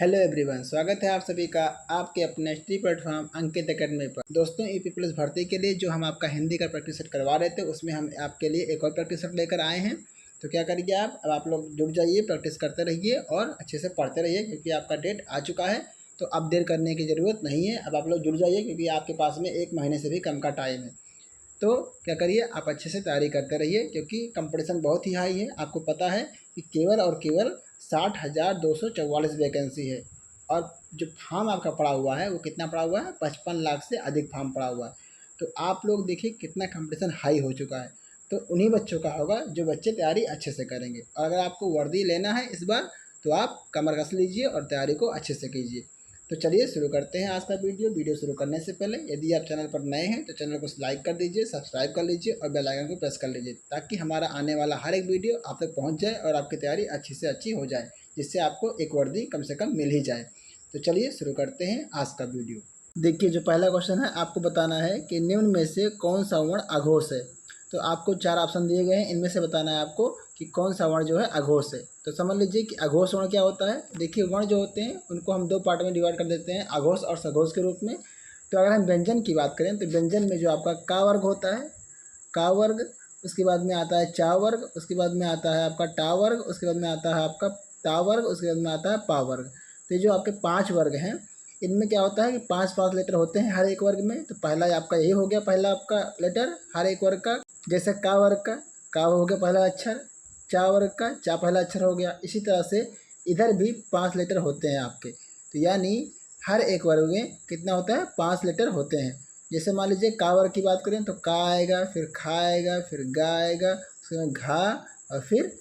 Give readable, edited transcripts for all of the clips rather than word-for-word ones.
Hello everyone, स्वागत है आप सभी का आपके अपने स्टडी प्लेटफॉर्म अंकित एकेडमी पर। दोस्तों, यूपी पुलिस भर्ती के लिए जो हम आपका हिंदी का प्रैक्टिस सेट करवा रहे थे, उसमें हम आपके लिए एक और प्रैक्टिस सेट लेकर आए हैं। तो क्या करिए, अब आप लोग जुड़ जाइए, प्रैक्टिस करते रहिए और अच्छे से पढ़ते रहिए, क्योंकि आपका डेट आ चुका है। तो अब देर करने की ज़रूरत नहीं है, अब आप लोग जुड़ जाइए, क्योंकि आपके पास में 1 महीने से भी कम का टाइम है। तो क्या करिए, आप अच्छे से तैयारी करते रहिए, क्योंकि कंपटीशन बहुत ही हाई है। आपको पता है कि केवल और केवल 60,244 वैकेंसी है, और जो फॉर्म आपका पड़ा हुआ है वो कितना पड़ा हुआ है, 55 लाख से अधिक फॉर्म पड़ा हुआ है। तो आप लोग देखिए कितना कंपटीशन हाई हो चुका है। तो उन्हीं बच्चों का होगा जो बच्चे तैयारी अच्छे से करेंगे। और अगर आपको वर्दी लेना है इस बार, तो आप कमर कस लीजिए और तैयारी को अच्छे से कीजिए। तो चलिए शुरू करते हैं आज का वीडियो शुरू करने से पहले यदि आप चैनल पर नए हैं तो चैनल को लाइक कर दीजिए, सब्सक्राइब कर लीजिए और बेल आइकन को प्रेस कर लीजिए, ताकि हमारा आने वाला हर एक वीडियो आप तक पहुंच जाए और आपकी तैयारी अच्छी से अच्छी हो जाए, जिससे आपको एक वर्दी कम से कम मिल ही जाए। तो चलिए शुरू करते हैं आज का वीडियो। देखिए, जो पहला क्वेश्चन है, आपको बताना है कि निम्न में से कौन सा वर्ण अघोष है। तो आपको 4 ऑप्शन दिए गए हैं, इनमें से बताना है आपको कि कौन सा वर्ण जो है अघोष है। तो समझ लीजिए कि अघोष वर्ण क्या होता है। देखिए, वर्ण जो होते हैं उनको हम 2 पार्ट में डिवाइड कर देते हैं, अघोष और सघोष के रूप में। तो अगर हम व्यंजन की बात करें तो व्यंजन में जो आपका का वर्ग होता है, का वर्ग, उसके बाद में आता है चा वर्ग, उसके बाद में आता है आपका टा वर्ग, उसके बाद में आता है आपका ता वर्ग, उसके बाद में आता है पा वर्ग। तो ये जो आपके 5 वर्ग हैं, इनमें क्या होता है कि 5-5 लेटर होते हैं हर एक वर्ग में। तो पहला आपका यही हो गया, पहला आपका लेटर हर एक वर्ग का। जैसे का वर्ग का हो गया पहला अक्षर, चा वर्ग का चा पहला अक्षर हो गया। इसी तरह से इधर भी 5 लेटर होते हैं आपके। तो यानी हर एक वर्ग में कितना होता है, 5 लेटर होते हैं। जैसे मान लीजिए का वर्ग की बात करें तो का आएगा, फिर खा आएगा, फिर गा आएगा, उसके बाद घा और फिर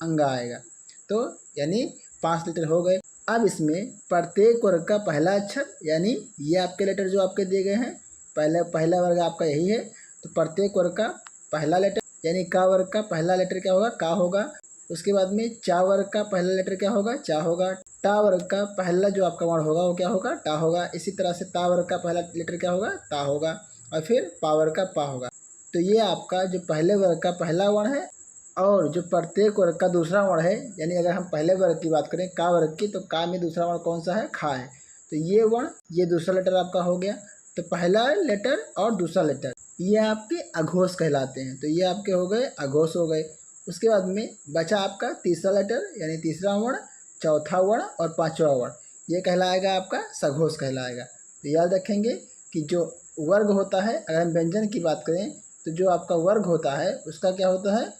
अंगा आएगा। तो यानी 5 लेटर हो गए। अब इसमें प्रत्येक वर्ग का पहला अक्षर, यानी ये आपके लेटर जो आपके दिए गए हैं, पहला वर्ग आपका यही है। तो प्रत्येक वर्ग का पहला लेटर, यानी का वर्ग का पहला लेटर क्या होगा, का होगा। उसके बाद में चा वर्ग का पहला लेटर क्या होगा, चा होगा। टा वर्ग का पहला जो आपका वर्ण होगा वो क्या होगा, टा होगा। इसी तरह से ता वर्ग का पहला लेटर क्या होगा, ता होगा। और फिर पा वर्ग का पा होगा। तो ये आपका जो पहले वर्ग का पहला वर्ण है, और जो प्रत्येक वर्ग का दूसरा वर्ण है, यानी अगर हम पहले वर्ग की बात करें का वर्ग की, तो का में दूसरा वर्ण कौन सा है, खा है। तो ये वर्ण, ये दूसरा लेटर आपका हो गया। तो पहला लेटर और दूसरा लेटर ये आपके अघोष कहलाते हैं। तो ये आपके हो गए अघोष हो गए। उसके बाद में बचा आपका तीसरा लेटर, यानी तीसरा वर्ण, चौथा वर्ण और पांचवा वर्ण, ये कहलाएगा आपका सघोष कहलाएगा। तो याद रखेंगे कि जो वर्ग होता है, अगर हम व्यंजन की बात करें तो जो आपका वर्ग होता है उसका क्या होता है,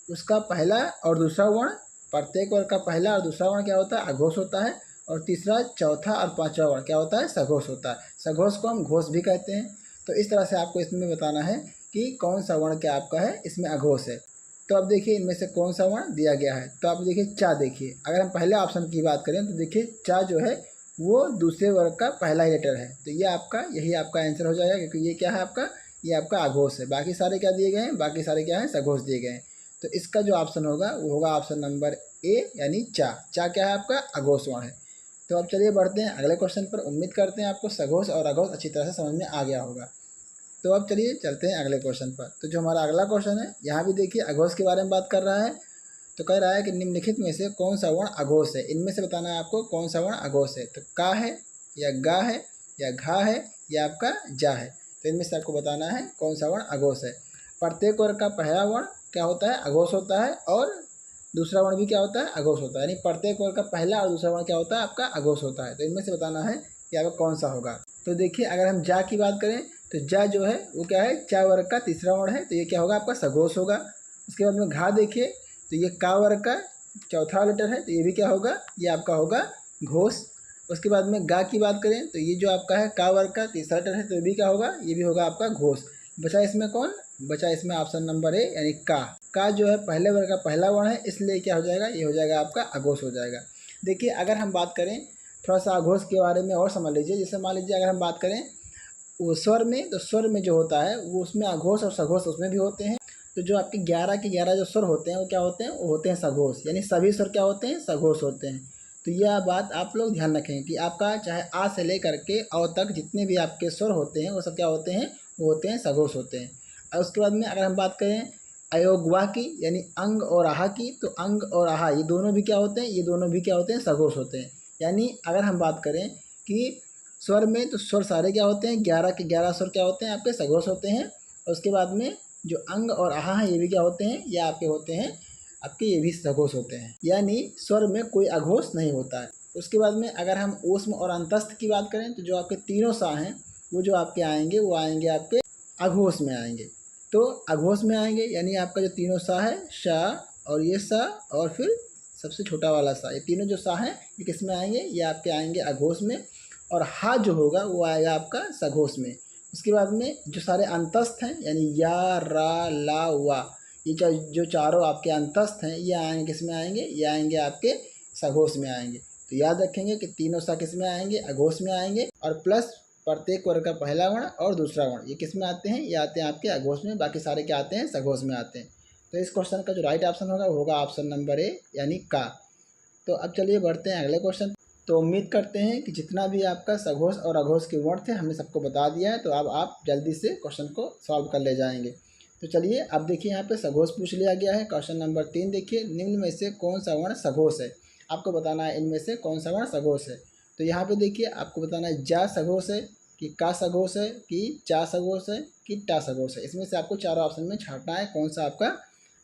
उसका पहला और दूसरा वर्ण, प्रत्येक वर्ग का पहला और दूसरा वर्ण क्या होता है, अघोष होता है। और तीसरा, चौथा और पांचवा वर्ण क्या होता है, सघोष होता है। सघोष को हम घोष भी कहते हैं। तो इस तरह से आपको इसमें बताना है कि कौन सा वर्ण क्या आपका है, इसमें अघोष है। तो अब देखिए इनमें से कौन सा वर्ण दिया गया है। तो आप देखिए चा, देखिए अगर हम पहले ऑप्शन की बात करें तो देखिए चा जो है वो दूसरे वर्ग का पहला ही लेटर है। तो ये आपका, यही आपका आंसर हो जाएगा, क्योंकि ये क्या है आपका, ये आपका अघोष है। बाकी सारे क्या दिए गए हैं, बाकी सारे क्या हैं, सघोष दिए गए हैं। तो इसका जो ऑप्शन होगा वो होगा ऑप्शन नंबर ए, यानी चा। चा क्या है आपका, अघोष वर्ण है। तो अब चलिए बढ़ते हैं अगले क्वेश्चन पर। उम्मीद करते हैं आपको सघोष और अघोष अच्छी तरह से समझ में आ गया होगा। तो अब चलिए चलते हैं अगले क्वेश्चन पर। तो जो हमारा अगला क्वेश्चन है, यहाँ भी देखिए अघोष के बारे में बात कर रहा है। तो कह रहा है कि निम्नलिखित में से कौन सा वर्ण अघोष है। इनमें से बताना है आपको कौन सा वर्ण अघोष है। तो का है, या गा है, या घा है, या आपका जा है। तो इनमें से आपको बताना है कौन सा वर्ण अघोष है। प्रत्येक वर्ग का पहला वर्ण क्या होता है, अघोष होता है, और दूसरा वर्ण भी क्या होता है, अघोष होता है। यानी प्रत्येक वर्ग का पहला और दूसरा वर्ण क्या होता है, आपका अघोष होता है। तो इनमें से बताना है कि आपका कौन सा होगा। तो देखिए अगर हम जा की बात करें तो जा जो है वो क्या है, चा वर्ग का तीसरा वर्ण है। तो ये क्या होगा, आपका सघोष होगा। उसके बाद में घा देखिए, तो ये का वर्ग का चौथा लेटर है। तो ये भी क्या होगा, ये आपका होगा घोष। उसके बाद में गा की बात करें तो ये जो आपका है का वर्ग का तीसरा लेटर है। तो ये भी क्या होगा, ये भी होगा आपका घोष। बचा इसमें कौन, बचा इसमें ऑप्शन नंबर ए, यानी का जो है पहले वर्ग का पहला वर्ण है, इसलिए क्या हो जाएगा, ये हो जाएगा आपका अघोष हो जाएगा। देखिए अगर हम बात करें थोड़ा सा अघोष के बारे में और समझ लीजिए। जैसे मान लीजिए अगर हम बात करें वो स्वर में, तो स्वर में जो होता है वो उसमें अघोष और सघोष उसमें भी होते हैं। तो जो आपके 11 के 11 जो स्वर होते हैं वो क्या होते हैं, वो होते हैं सघोष। यानी सभी स्वर क्या होते हैं, सघोष होते हैं। तो यह बात आप लोग ध्यान रखें कि आपका चाहे आ से लेकर के अ तक जितने भी आपके स्वर होते हैं वो सब क्या होते हैं, वो होते हैं सघोष होते हैं। और उसके बाद में अगर हम बात करें अयोगवा की, यानी अंग और आहा की, तो अंग और आहा ये दोनों भी क्या होते हैं, ये दोनों भी क्या होते हैं, सघोष होते हैं। यानी अगर हम बात करें कि स्वर में, तो स्वर सारे क्या होते हैं, 11 के 11 स्वर क्या होते हैं, आपके सघोष होते हैं। और उसके बाद में जो अंग और आहा हैं ये भी क्या होते हैं, ये आपके होते हैं, आपके ये भी सघोष होते हैं, यानी स्वर में कोई अघोष नहीं होता है। उसके बाद में अगर हम ऊष्म और अंतस्थ की बात करें, तो जो आपके तीनों सा हैं वो जो आपके आएंगे वो आएंगे आपके अघोष में आएंगे। तो अघोष में आएंगे यानी आपका जो तीनों सा है, शा और ये सा और फिर सबसे छोटा वाला सा, ये तीनों जो सा हैं ये किस में आएंगे, ये आपके आएंगे अघोष में। और हा जो होगा वो आएगा आपका सघोष में। उसके बाद में जो सारे अंतस्थ हैं यानी या, रा, ला, वा, ये जो चारों आपके अंतस्थ हैं ये आएंगे किस में आएंगे, ये आएंगे आपके सघोष में आएंगे। तो याद रखेंगे कि तीनों सा किस में आएंगे, अघोष में आएंगे। और प्लस प्रत्येक वर्ग का पहला वर्ण और दूसरा वर्ण ये किस में आते हैं, ये आते हैं आपके अघोष में, बाकी सारे क्या आते हैं, सघोष में आते हैं। तो इस क्वेश्चन का जो राइट ऑप्शन होगा वो होगा ऑप्शन नंबर ए यानी का। तो अब चलिए बढ़ते हैं अगले क्वेश्चन। तो उम्मीद करते हैं कि जितना भी आपका सघोष और अघोष के वर्ण थे हमने सबको बता दिया है, तो अब आप जल्दी से क्वेश्चन को सॉल्व कर ले जाएंगे। तो चलिए अब देखिए यहाँ पे सघोष पूछ लिया गया है। क्वेश्चन नंबर 3 देखिए, निम्न में से कौन सा वर्ण सघोष है, आपको बताना है इनमें से कौन सा वर्ण सघोष है। तो यहाँ पे देखिए आपको बताना है जा सघोष है कि का सघोष है कि चा सघोष है कि टा सघोष है। इसमें से आपको चारों ऑप्शन में छांटना है कौन सा आपका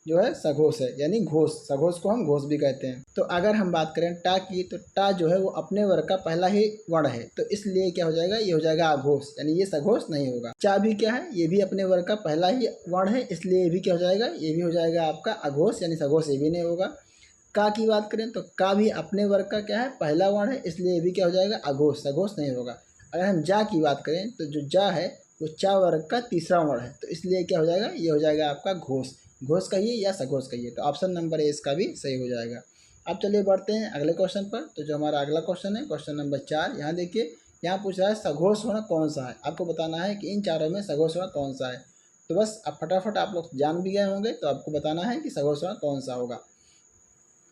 जो है सघोष है, यानी घोष, सघोष को हम घोष भी कहते हैं। तो अगर हम बात करें टा की, तो टा जो है वो अपने वर्ग का पहला ही वर्ण है, तो इसलिए क्या हो जाएगा, ये हो जाएगा अघोष, यानी ये सघोष नहीं होगा। चा भी क्या है, ये भी अपने वर्ग का पहला ही वर्ण है, इसलिए ये भी क्या हो जाएगा, ये भी हो जाएगा आपका अघोष, यानी सघोष ये भी नहीं होगा। का की बात करें तो का भी अपने वर्ग का क्या है, पहला वर्ण है, इसलिए ये भी क्या हो जाएगा, अघोष, सघोष नहीं होगा। अगर हम जा की बात करें तो जो जा है वो चा वर्ग का तीसरा वर्ण है, तो इसलिए क्या हो जाएगा, ये हो जाएगा आपका घोष। घोष कहिए या सघोष कहिए, तो ऑप्शन नंबर ए इसका भी सही हो जाएगा। अब चलिए बढ़ते हैं अगले क्वेश्चन पर। तो जो हमारा अगला क्वेश्चन है क्वेश्चन नंबर 4, यहाँ देखिए, यहाँ पूछ रहा है सघोष वर्ण कौन सा है, आपको बताना है कि इन चारों में सघोष वर्ण कौन सा है। तो बस अब फटाफट आप लोग जान भी गए होंगे, तो आपको बताना है कि सघोष वर्ण कौन सा होगा।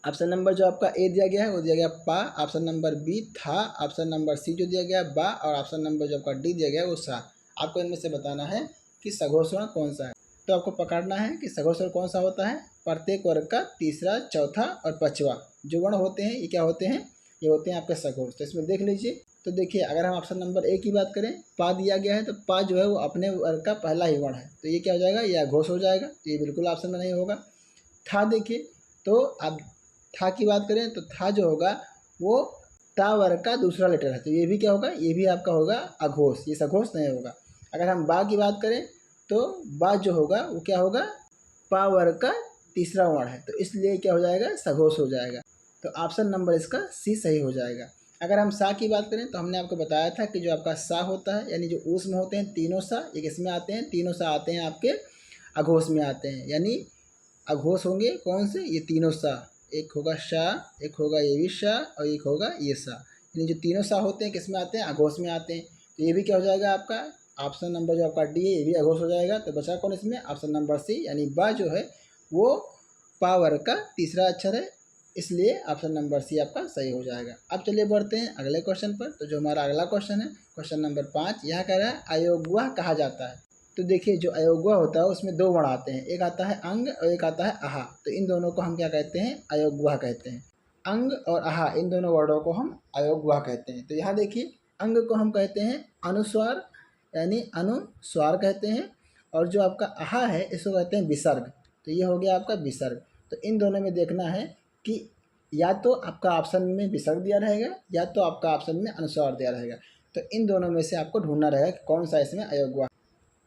ऑप्शन नंबर जो आपका ए दिया गया है वो दिया गया पा, ऑप्शन नंबर बी था, ऑप्शन नंबर सी जो दिया गया बा, और ऑप्शन नंबर जो आपका डी दिया गया है वो सा। आपको इनमें से बताना है कि सघोष वर्ण कौन सा है। तो आपको पकड़ना है कि सघोष वर्ण कौन सा होता है, प्रत्येक वर्ग का तीसरा, चौथा और पांचवा जो वर्ण होते हैं ये क्या होते हैं, ये होते हैं आपके सघोष। तो इसमें देख लीजिए, तो देखिए अगर हम ऑप्शन नंबर ए की बात करें, पा दिया गया है, तो पा जो है वो अपने वर्ग का पहला ही वर्ण है, तो ये क्या हो जाएगा, ये अघोष हो जाएगा, तो ये बिल्कुल ऑप्शन में नहीं होगा। था देखिए, तो अब था की बात करें तो था जो होगा वो ता वर्ग का दूसरा लेटर है, तो ये भी क्या होगा, ये भी आपका होगा अघोष, ये सघोष नहीं होगा। अगर हम बा की बात करें तो बा जो होगा वो क्या होगा, पा वर्ग का तीसरा वर्ण है, तो इसलिए क्या हो जाएगा, सघोष हो जाएगा। तो ऑप्शन नंबर इसका सी सही हो जाएगा। अगर हम सा की बात करें तो हमने आपको बताया था कि जो आपका सा होता है यानी जो ऊष्म होते हैं तीनों सा, ये किस में आते हैं, तीनों सा आते हैं आपके अघोष में आते हैं, यानी अघोष होंगे कौन से, ये तीनों सा, एक होगा शाह, एक होगा ये भी शाह और एक होगा ये सा, यानी जो तीनों सा होते हैं किस में आते हैं, अघोष में आते हैं। तो ये भी क्या हो जाएगा आपका ऑप्शन नंबर जो आपका डी है ये भी अघोष हो जाएगा। तो बचा कौन इसमें, ऑप्शन नंबर सी, यानी बा जो है वो पा वर्ग का तीसरा अक्षर है, इसलिए ऑप्शन नंबर सी आपका सही हो जाएगा। अब चलिए बढ़ते हैं अगले क्वेश्चन पर। तो जो हमारा अगला क्वेश्चन है क्वेश्चन नंबर 5, यह कह रहा है अयोग्य कहा जाता है। तो देखिए जो अयोग्य होता है उसमें दो वर्ण आते हैं, एक आता है अंग और एक आता है आहा, तो इन दोनों को हम क्या कहते हैं, अयोग्य कहते हैं। अंग और आहा इन दोनों वर्णों को हम अयोग्य कहते हैं। तो यहाँ देखिए अंग को हम कहते हैं अनुस्वार, यानी अनुस्वार कहते हैं, और जो आपका आहा है इसको कहते हैं विसर्ग, तो ये हो गया आपका विसर्ग। तो इन दोनों में देखना है कि या तो आपका ऑप्शन में विसर्ग दिया रहेगा या तो आपका ऑप्शन में अनुस्वार दिया रहेगा, तो इन दोनों में से आपको ढूंढना रहेगा कि कौन सा इसमें अयोग्य।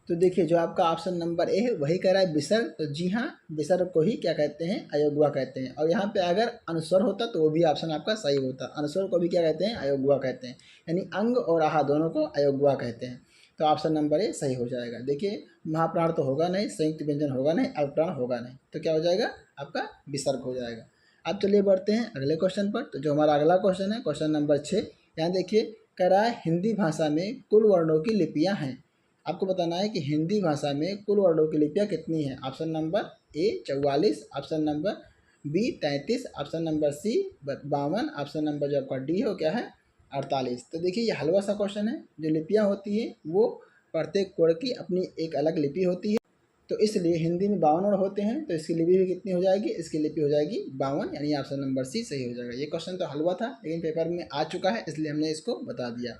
तो देखिए जो आपका ऑप्शन नंबर ए है वही कह रहा है विसर्ग, तो जी हाँ विसर्ग को ही क्या कहते हैं, अयोग्य कहते हैं। और यहाँ पे अगर अनुस्वर होता तो वो भी ऑप्शन आपका सही होता, अनुस्वर को भी क्या कहते हैं, अयोग्य कहते हैं, यानी अंग और आहा दोनों को अयोग्य कहते हैं। तो ऑप्शन नंबर ए सही हो जाएगा। देखिए महाप्राण तो होगा नहीं, संयुक्त व्यंजन होगा नहीं, अल्पप्राण होगा नहीं, तो क्या हो जाएगा आपका विसर्ग हो जाएगा। अब चलिए बढ़ते हैं अगले क्वेश्चन पर। तो जो हमारा अगला क्वेश्चन है क्वेश्चन नंबर 6, यहाँ देखिए कह रहा है हिंदी भाषा में कुल वर्णों की लिपियाँ हैं। आपको बताना है कि हिंदी भाषा में कुल वर्णों की लिपियाँ कितनी हैं। Option number A 44, option number B 33, option number C 52, option number जो आपका डी हो क्या है 48। तो देखिए ये हलवा सा क्वेश्चन है। जो लिपियाँ होती हैं वो प्रत्येक कोड की अपनी एक अलग लिपि होती है, तो इसलिए हिंदी में 52 वर्ण होते हैं, तो इसकी लिपि भी कितनी हो जाएगी, इसकी लिपि हो जाएगी 52, यानी ऑप्शन नंबर सी सही हो जाएगा। ये क्वेश्चन तो हलवा था लेकिन पेपर में आ चुका है, इसलिए हमने इसको बता दिया।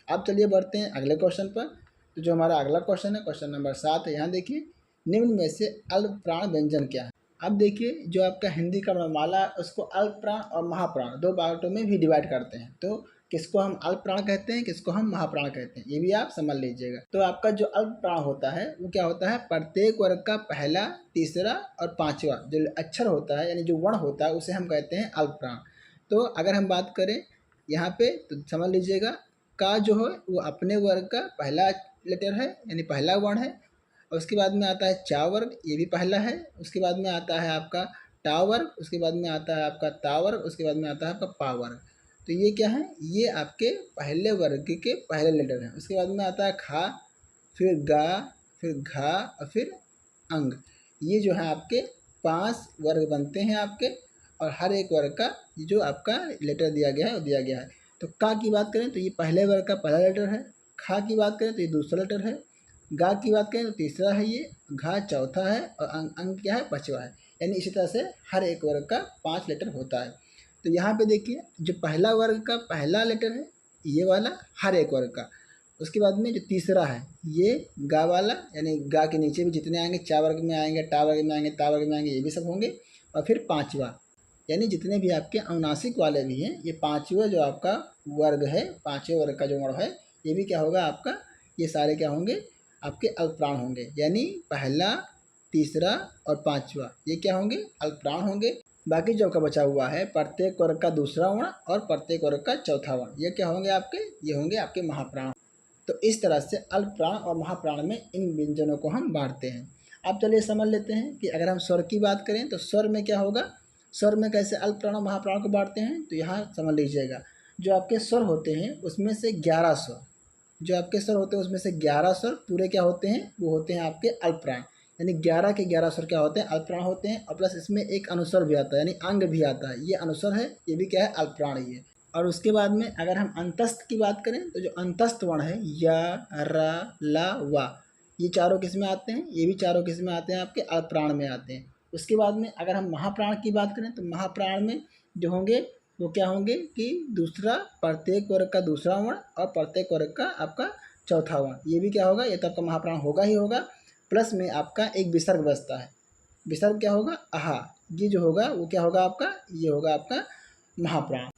अब चलिए बढ़ते हैं अगले क्वेश्चन पर। तो जो हमारा अगला क्वेश्चन है क्वेश्चन नंबर 7 है। यहाँ देखिए, निम्न में से अल्प प्राण व्यंजन क्या है। अब देखिए, जो आपका हिंदी का वर्णमाला है उसको अल्प प्राण और महाप्राण दो पार्टों में भी डिवाइड करते हैं। तो किसको हम अल्प प्राण कहते हैं, किसको हम महाप्राण कहते हैं, ये भी आप समझ लीजिएगा। तो आपका जो अल्प प्राण होता है वो क्या होता है, प्रत्येक वर्ग का पहला, तीसरा और पांचवा जो अक्षर होता है, यानी जो वर्ण होता है, उसे हम कहते हैं अल्प प्राण। तो अगर हम बात करें यहाँ पे तो समझ लीजिएगा, का जो है वो अपने वर्ग का पहला लेटर है, यानी पहला वर्ण है। और उसके बाद में आता है चा वर्ग, ये भी पहला है। उसके बाद में आता है आपका टा वर्ग, उसके बाद में आता है आपका ता वर्ग, उसके बाद में आता है आपका पा वर्ग। तो ये क्या है, ये आपके पहले वर्ग के पहले लेटर हैं। उसके बाद में आता है खा, फिर गा, फिर घा और फिर अंग। ये जो है आपके 5 वर्ग बनते हैं आपके, और हर एक वर्ग का जो आपका लेटर दिया गया है वो दिया गया है। तो का की बात करें तो ये पहले वर्ग का पहला लेटर है, खा की बात करें तो ये दूसरा लेटर है, गा की बात करें तो तीसरा है, ये घा चौथा है और अंग क्या है, पांचवा है। यानी इसी तरह से हर एक वर्ग का 5 लेटर होता है। तो यहाँ पे देखिए, जो पहला वर्ग का पहला लेटर है ये वाला हर एक वर्ग का, उसके बाद में जो तीसरा है ये गा वाला, यानी गा के नीचे भी जितने आएंगे, चा वर्ग में आएंगे, टा वर्ग में आएंगे, ता वर्ग में आएंगे, ये भी सब होंगे। और फिर पांचवा, यानी जितने भी आपके अनुनासिक वाले भी हैं, ये पांचवा जो आपका वर्ग है, पांचवें वर्ग का जो वर्ण है, ये भी क्या होगा आपका, ये सारे क्या होंगे आपके अल्पप्राण होंगे। यानी पहला, तीसरा और पांचवा ये क्या होंगे, अल्पप्राण होंगे। बाकी जो आपका बचा हुआ है प्रत्येक वर्ग का दूसरा वर्ण और प्रत्येक वर्ग का चौथा वर्ण, ये क्या होंगे आपके, ये होंगे आपके महाप्राण। तो इस तरह से अल्प प्राण और महाप्राण में इन व्यंजनों को हम बांटते हैं। अब चलिए समझ लेते हैं कि अगर हम स्वर की बात करें तो स्वर में क्या होगा, स्वर में कैसे अल्प प्राण और महाप्राण को बांटते हैं। तो यहाँ समझ लीजिएगा, जो आपके स्वर होते हैं उसमें से 11 स्वर, जो आपके स्वर होते हैं उसमें से 11 स्वर पूरे क्या होते हैं, वो होते हैं आपके अल्प प्राण। यानी 11 के 11 स्वर क्या होते हैं, अल्प प्राण होते हैं। और प्लस इसमें एक अनुस्वर भी आता है, यानी अंग भी आता है, ये अनुस्वर है, ये भी क्या है, अल्प प्राण ही है। और उसके बाद में अगर हम अंतस्थ की बात करें तो जो अंतस्थ वर्ण है या, रा, ला, वा, ये चारों किस में आते हैं, ये भी चारों किस में आते हैं, आपके अल्पप्राण में आते हैं। उसके बाद में अगर हम महाप्राण की बात करें तो महाप्राण में जो होंगे वो क्या होंगे कि दूसरा, प्रत्येक वर्ग का दूसरा वर्ण और प्रत्येक वर्ग का आपका चौथा वर्ण, ये भी क्या होगा, ये तो आपका महाप्राण होगा ही होगा। प्लस में आपका एक विसर्ग बचता है, विसर्ग क्या होगा, आहा, ये जो होगा वो क्या होगा आपका, ये होगा आपका महाप्राण।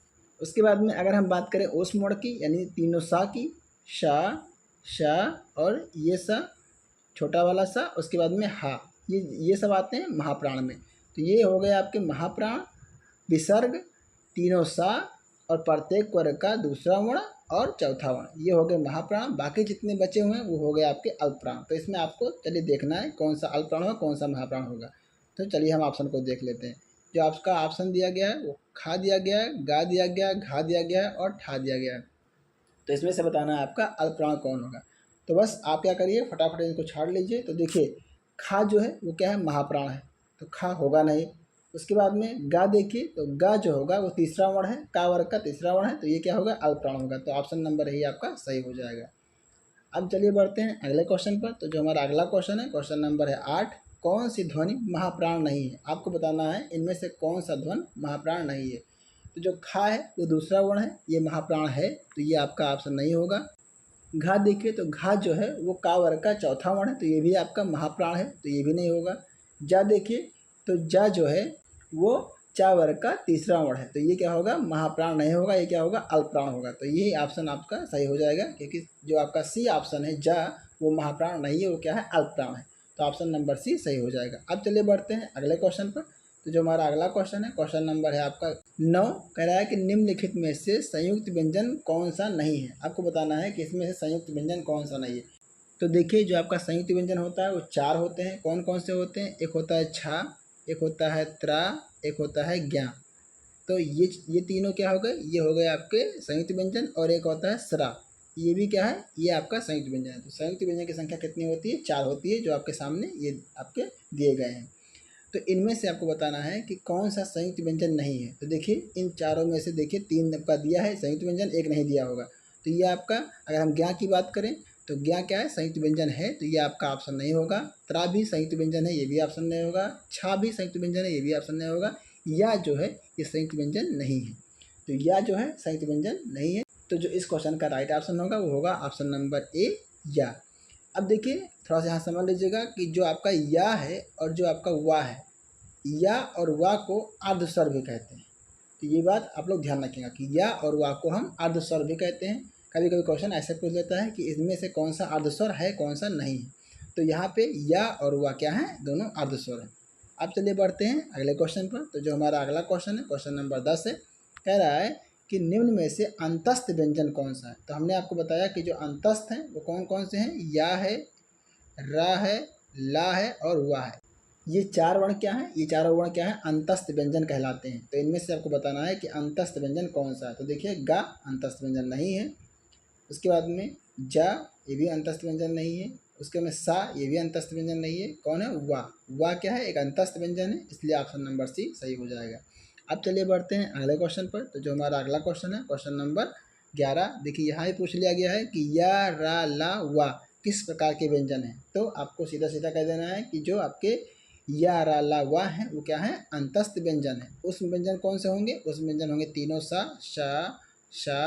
उसके बाद में अगर हम बात करें ओस मोड़ की, यानी तीनों सा की, शा, शा और ये सा, छोटा वाला सा, उसके बाद में हा, ये सब आते हैं महाप्राण में। तो ये हो गए आपके महाप्राण, विसर्ग, तीनों सा और प्रत्येक वर्ग का दूसरा वर्ण और चौथा वर्ण, ये हो गए महाप्राण। बाकी जितने बचे हुए हैं वो हो गए आपके अल्पप्राण। तो इसमें आपको चलिए देखना है कौन सा अल्पप्राण होगा, कौन सा महाप्राण होगा। तो चलिए हम ऑप्शन को देख लेते हैं। जो आपका ऑप्शन दिया गया है वो खा दिया गया है, गा दिया गया है, घा दिया गया है और ठा दिया गया है। तो इसमें से बताना है आपका अल्पप्राण कौन होगा। तो बस आप क्या करिए, फटाफट इनको छाड़ लीजिए। तो देखिए, खा जो है वो क्या है, महाप्राण है, तो खा होगा नहीं। उसके बाद में गा देखिए, तो गा जो होगा वो तीसरा वर्ण है, का वर्ग का तीसरा वर्ण है, तो ये क्या होगा, अल्पप्राण होगा। तो ऑप्शन नंबर ही आपका सही हो जाएगा। अब चलिए बढ़ते हैं अगले क्वेश्चन पर। तो जो हमारा अगला क्वेश्चन है क्वेश्चन नंबर है 8, कौन सी ध्वनि महाप्राण नहीं है। आपको बताना है इनमें से कौन सा ध्वनि महाप्राण नहीं है। तो जो खा है वो दूसरा वर्ण है, ये महाप्राण है, तो ये आपका ऑप्शन नहीं होगा। घा देखिए, तो घा जो है वो का वर्ग का चौथा वर्ण है, तो ये भी आपका महाप्राण है, तो ये भी नहीं होगा। जा देखिए, तो जा जो है वो चा वर्ग का तीसरा वर्ण है, तो ये क्या होगा, महाप्राण नहीं होगा, ये क्या होगा, अल्पप्राण होगा। तो यही ऑप्शन आपका सही हो जाएगा, क्योंकि जो आपका सी ऑप्शन है जा, वो महाप्राण नहीं है, वो क्या है, अल्पप्राण है। तो ऑप्शन नंबर सी सही हो जाएगा। अब चलिए बढ़ते हैं अगले क्वेश्चन पर। तो जो हमारा अगला क्वेश्चन है क्वेश्चन नंबर है आपका 9, कह रहा है कि निम्नलिखित में से संयुक्त व्यंजन कौन सा नहीं है। आपको बताना है कि इसमें से संयुक्त व्यंजन कौन सा नहीं है। तो देखिए, जो आपका संयुक्त व्यंजन होता है वो 4 होते हैं। कौन कौन से होते हैं, एक होता है छा, एक होता है त्रा, एक होता है ज्ञा। तो ये तीनों क्या हो गए, ये हो गए आपके संयुक्त व्यंजन। और एक होता है सरा, ये भी क्या है, ये आपका संयुक्त व्यंजन है। तो संयुक्त व्यंजन की संख्या कितनी होती है, 4 होती है, जो आपके सामने ये आपके दिए गए हैं। तो इनमें से आपको बताना है कि कौन सा संयुक्त व्यंजन नहीं है। तो देखिए, इन चारों में से देखिए 3 आपका दिया है संयुक्त व्यंजन, एक नहीं दिया होगा। तो ये आपका, अगर हम ज्ञा की बात करें तो ज्ञा क्या है, संयुक्त व्यंजन है, तो ये आपका ऑप्शन नहीं होगा। त्रा भी संयुक्त व्यंजन है, ये भी ऑप्शन नहीं होगा। छा भी संयुक्त व्यंजन है, ये भी ऑप्शन नहीं होगा। या जो है ये संयुक्त व्यंजन नहीं है, तो या जो है संयुक्त व्यंजन नहीं है। तो जो इस क्वेश्चन का राइट ऑप्शन होगा वो होगा ऑप्शन नंबर ए, या। अब देखिए थोड़ा सा यहाँ समझ लीजिएगा कि जो आपका या है और जो आपका वाह है, या और वाह को अर्धस्वर भी कहते हैं। तो ये बात आप लोग ध्यान रखिएगा कि या और वाह को हम अर्धस्वर भी कहते हैं। कभी कभी क्वेश्चन ऐसे पूछ लेता है कि इसमें से कौन सा अर्धस्वर है, कौन सा नहीं है। तो यहाँ पे या और वाह क्या है, दोनों अर्धस्वर हैं। अब चलिए बढ़ते हैं अगले क्वेश्चन पर। तो जो हमारा अगला क्वेश्चन है, क्वेश्चन नंबर 10 है, कह रहा है कि निम्न में से अंतस्थ व्यंजन कौन सा है। तो हमने आपको बताया कि जो अंतस्थ हैं वो कौन कौन से हैं, या है, रा है, ला है और वाह है। ये चार वर्ण क्या है, ये चारों वर्ण क्या है, अंतस्थ व्यंजन कहलाते हैं। तो इनमें से आपको बताना है कि अंतस्थ व्यंजन कौन सा है। तो देखिए गा अंतस्थ व्यंजन नहीं है। उसके बाद में जा, ये भी अंतस्थ व्यंजन नहीं है। उसके में सा, ये भी अंतस्थ व्यंजन नहीं है। कौन है, वाह। वाह क्या है, एक अंतस्थ व्यंजन है, इसलिए ऑप्शन नंबर सी सही हो जाएगा। अब चलिए बढ़ते हैं अगले क्वेश्चन पर। तो जो हमारा अगला क्वेश्चन है, क्वेश्चन नंबर 11। देखिए यहाँ ही पूछ लिया गया है कि या, रा, ला, वाह किस प्रकार के व्यंजन है। तो आपको सीधा सीधा कह देना है कि जो आपके या, रा, ला, वाह है वो क्या है, अंतस्थ व्यंजन है। उस व्यंजन कौन से होंगे, उस व्यंजन होंगे तीनों सा, शा, शा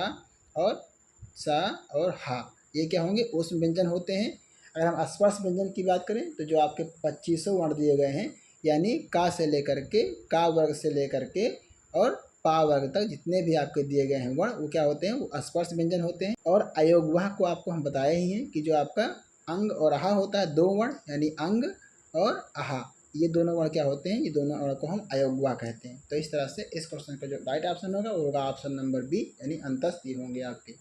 और सा और हा। ये क्या होंगे, उस व्यंजन होते हैं। अगर हम स्पर्श व्यंजन की बात करें तो जो आपके 2500 वर्ण दिए गए हैं, यानी का से लेकर के, का वर्ग से लेकर के और पा वर्ग तक जितने भी आपके दिए गए हैं वर्ण, वो क्या होते हैं, वो स्पर्श व्यंजन होते हैं। और अयोगवाह को आपको हम बताया ही है कि जो आपका अंग और आहा होता है, दो वर्ण यानी अंग और आहा, ये दोनों वर्ण क्या होते हैं, ये दोनों वर्ण को हम अयोगवाह कहते हैं। तो इस तरह से इस क्वेश्चन का जो राइट ऑप्शन होगा वो होगा ऑप्शन नंबर बी, यानी अंतस्थ ये होंगे आपके।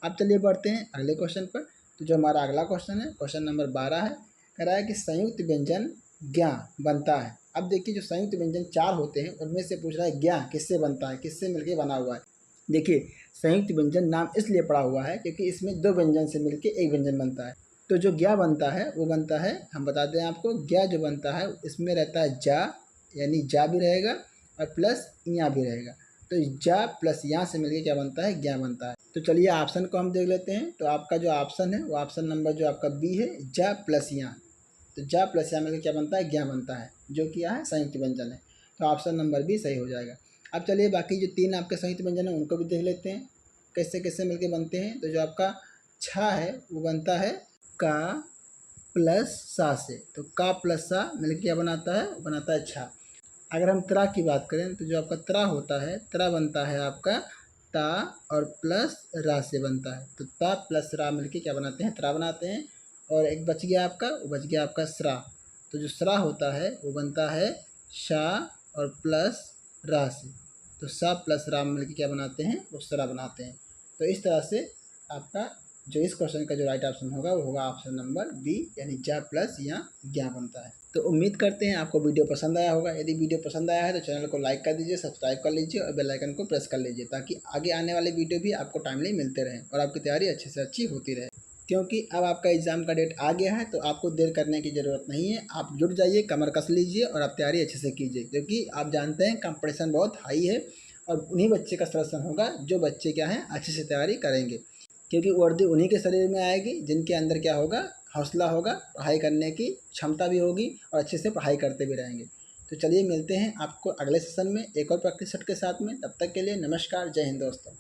अब चलिए बढ़ते हैं अगले क्वेश्चन पर। तो जो हमारा अगला क्वेश्चन है, क्वेश्चन नंबर 12 है, कह रहा है कि संयुक्त व्यंजन ज्ञा बनता है। अब देखिए जो संयुक्त व्यंजन चार होते हैं उनमें से पूछ रहा है ज्ञा किससे बनता है, किससे मिलके बना हुआ है। देखिए संयुक्त व्यंजन नाम इसलिए पड़ा हुआ है क्योंकि इसमें दो व्यंजन से मिलके एक व्यंजन बनता है। तो जो ज्ञा बनता है वो बनता है, हम बताते हैं आपको, ज्ञा जो बनता है इसमें रहता है जा, यानी जा भी रहेगा और प्लस या भी रहेगा। तो जा प्लस या से मिलके क्या बनता है, ज्ञा बनता है। तो चलिए ऑप्शन को हम देख लेते हैं। तो आपका जो ऑप्शन है वो ऑप्शन नंबर जो आपका बी है, जा प्लस या। तो जा प्लस या मिलकर क्या बनता है, ज्ञा बनता है, जो कि है संयुक्त व्यंजन है। तो ऑप्शन नंबर बी सही हो जाएगा। अब चलिए बाकी जो तीन आपके संयुक्त व्यंजन है उनको भी देख लेते हैं कैसे कैसे मिलके बनते हैं। तो जो आपका छा है वो बनता है का प्लस सा से। तो का प्लस सा मिलकर क्या बनाता है, वो बनाता है छा। अगर हम त्रा की बात करें तो जो आपका त्रा होता है, त्रा बनता है आपका ता और प्लस रा से बनता है। तो ता प्लस रा मिलके क्या बनाते हैं, त्रा बनाते हैं। और एक बच गया आपका, वो बच गया आपका स्रा। तो जो स्रा होता है वो बनता है शा और प्लस रा से। तो सा प्लस रा मिलके क्या बनाते हैं, वो स्रा बनाते हैं। तो इस तरह से आपका जो इस क्वेश्चन का जो राइट ऑप्शन होगा वो होगा ऑप्शन नंबर बी, यानी जा प्लस या ज्ञा बनता है। तो उम्मीद करते हैं आपको वीडियो पसंद आया होगा। यदि वीडियो पसंद आया है तो चैनल को लाइक कर दीजिए, सब्सक्राइब कर लीजिए और बेल आइकन को प्रेस कर लीजिए, ताकि आगे आने वाले वीडियो भी आपको टाइमली मिलते रहें और आपकी तैयारी अच्छे से अच्छी होती रहे। क्योंकि अब आपका एग्ज़ाम का डेट आ गया है तो आपको देर करने की ज़रूरत नहीं है। आप जुट जाइए, कमर कस लीजिए और आप तैयारी अच्छे से कीजिए, क्योंकि आप जानते हैं कंपटीशन बहुत हाई है। और उन्हीं बच्चे का सिलेक्शन होगा जो बच्चे क्या हैं, अच्छे से तैयारी करेंगे। क्योंकि वर्दी उन्हीं के शरीर में आएगी जिनके अंदर क्या होगा, हौसला होगा, पढ़ाई करने की क्षमता भी होगी और अच्छे से पढ़ाई करते भी रहेंगे। तो चलिए मिलते हैं आपको अगले सेशन में एक और प्रैक्टिस सेट के साथ में। तब तक के लिए नमस्कार, जय हिंद दोस्तों।